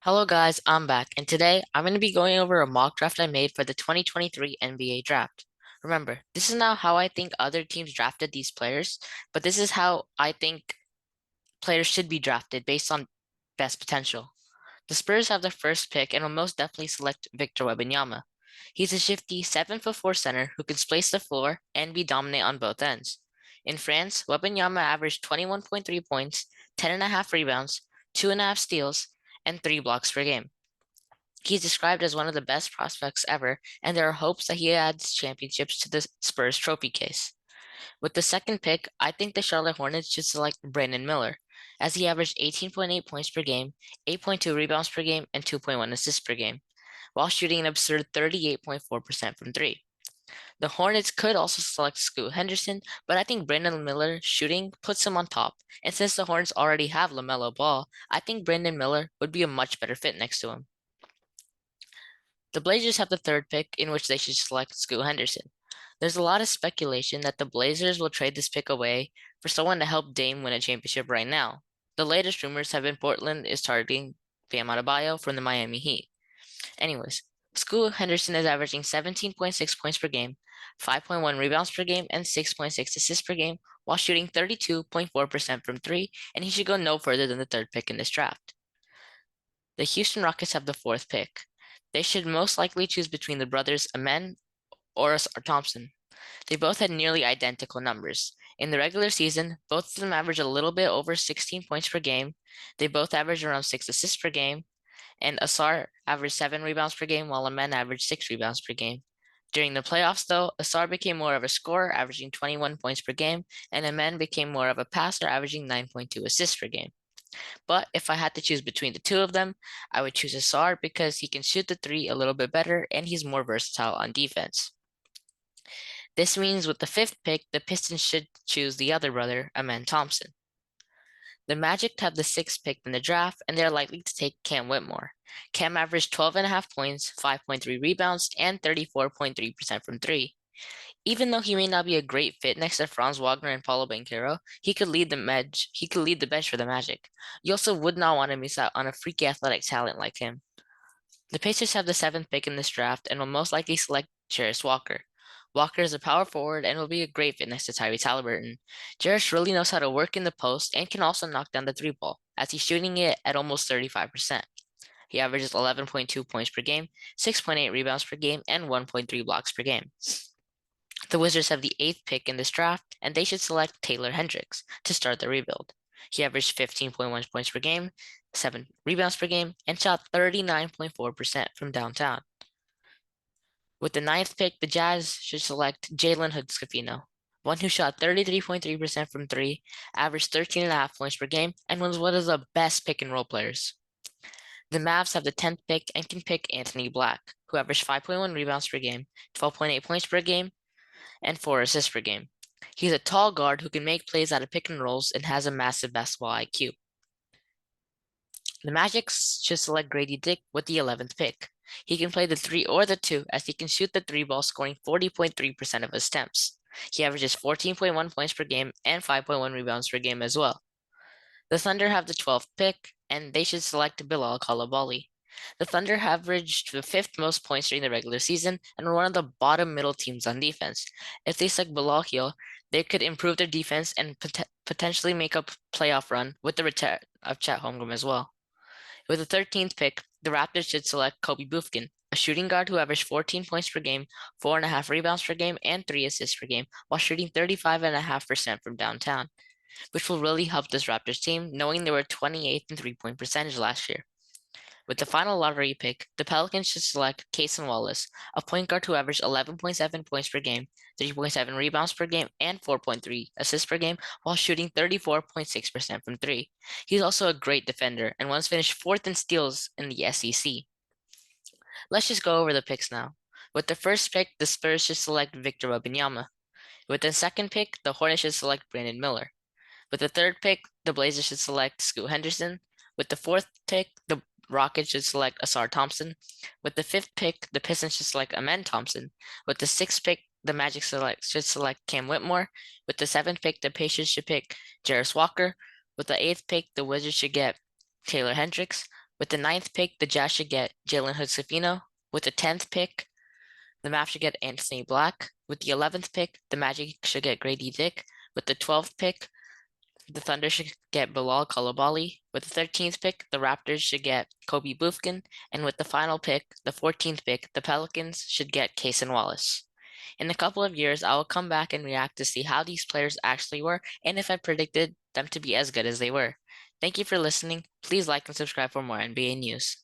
Hello guys, I'm back, and today I'm going to be going over a mock draft I made for the 2023 NBA draft. Remember, this is not how I think other teams drafted these players, but this is how I think players should be drafted based on best potential. The Spurs have the first pick and will most definitely select Victor Wembanyama. He's a shifty 7'4" center who can space the floor and be dominant on both ends. In France, Wembanyama averaged 21.3 points, 10.5 rebounds, 2.5 steals, and 3 blocks per game. He's described as one of the best prospects ever, and there are hopes that he adds championships to the Spurs trophy case. With the second pick, I think the Charlotte Hornets should select Brandon Miller, as he averaged 18.8 points per game, 8.2 rebounds per game, and 2.1 assists per game, while shooting an absurd 38.4% from three. The Hornets could also select Scoot Henderson, but I think Brandon Miller shooting puts him on top. And since the Hornets already have LaMelo Ball, I think Brandon Miller would be a much better fit next to him. The Blazers have the third pick, in which they should select Scoot Henderson. There's a lot of speculation that the Blazers will trade this pick away for someone to help Dame win a championship right now. The latest rumors have been Portland is targeting Bam Adebayo from the Miami Heat. Anyways, Scoot Henderson is averaging 17.6 points per game, 5.1 rebounds per game, and 6.6 assists per game, while shooting 32.4% from three, and he should go no further than the third pick in this draft. The Houston Rockets have the fourth pick. They should most likely choose between the brothers Amen or Thompson. They both had nearly identical numbers. In the regular season, both of them averaged a little bit over 16 points per game. They both averaged around 6 assists per game, and Asar averaged 7 rebounds per game, while Amen averaged 6 rebounds per game. During the playoffs, though, Asar became more of a scorer, averaging 21 points per game, and Amen became more of a passer, averaging 9.2 assists per game. But if I had to choose between the two of them, I would choose Asar because he can shoot the three a little bit better and he's more versatile on defense. This means with the fifth pick, the Pistons should choose the other brother, Amen Thompson. The Magic have the sixth pick in the draft, and they're likely to take Cam Whitmore. Cam averaged 12.5 points, 5.3 rebounds, and 34.3% from three. Even though he may not be a great fit next to Franz Wagner and Paulo Banchero, he could lead the bench for the Magic. You also would not want to miss out on a freaky athletic talent like him. The Pacers have the seventh pick in this draft and will most likely select Jarris Walker. Walker is a power forward and will be a great fit next to Tyrese Halliburton. Jarris really knows how to work in the post and can also knock down the three ball, as he's shooting it at almost 35%. He averages 11.2 points per game, 6.8 rebounds per game, and 1.3 blocks per game. The Wizards have the eighth pick in this draft, and they should select Taylor Hendricks to start the rebuild. He averaged 15.1 points per game, 7 rebounds per game, and shot 39.4% from downtown. With the ninth pick, the Jazz should select Jalen Hood-Schifino, one who shot 33.3% from three, averaged 13.5 points per game, and was one of the best pick and roll players. The Mavs have the 10th pick and can pick Anthony Black, who averaged 5.1 rebounds per game, 12.8 points per game, and 4 assists per game. He's a tall guard who can make plays out of pick and rolls and has a massive basketball IQ. The Magic should select Grady Dick with the 11th pick. He can play the three or the two, as he can shoot the three ball, scoring 40.3% of his attempts. He averages 14.1 points per game and 5.1 rebounds per game as well. The Thunder have the 12th pick, and they should select Bilal Coulibaly. The Thunder averaged the fifth most points during the regular season and were one of the bottom middle teams on defense. If they select Bilal here, they could improve their defense and potentially make a playoff run with the return of Chet Holmgren as well. With the 13th pick, the Raptors should select Kobe Bufkin, a shooting guard who averaged 14 points per game, 4.5 rebounds per game, and 3 assists per game, while shooting 35.5% from downtown, which will really help this Raptors team, knowing they were 28th in three-point percentage last year. With the final lottery pick, the Pelicans should select Cason Wallace, a point guard who averaged 11.7 points per game, 3.7 rebounds per game, and 4.3 assists per game, while shooting 34.6% from three. He's also a great defender and once finished fourth in steals in the SEC. Let's just go over the picks now. With the first pick, the Spurs should select Victor Wembanyama. With the second pick, the Hornets should select Brandon Miller. With the third pick, the Blazers should select Scoot Henderson. With the fourth pick, the Rockets should select Asar Thompson. With the fifth pick, the Pistons should select Amen Thompson. With the sixth pick, the Magic should select Cam Whitmore. With the seventh pick, the Pacers should pick Jarris Walker. With the eighth pick, the Wizards should get Taylor Hendricks. With the ninth pick, the Jazz should get Jalen Hood-Schifino. With the 10th pick, the Mavs should get Anthony Black. With the 11th pick, the Magic should get Grady Dick. With the 12th pick, the Thunder should get Bilal Coulibaly. With the 13th pick, the Raptors should get Kobe Bufkin. And with the final pick, the 14th pick, the Pelicans should get Cason Wallace. In a couple of years, I will come back and react to see how these players actually were and if I predicted them to be as good as they were. Thank you for listening. Please like and subscribe for more NBA news.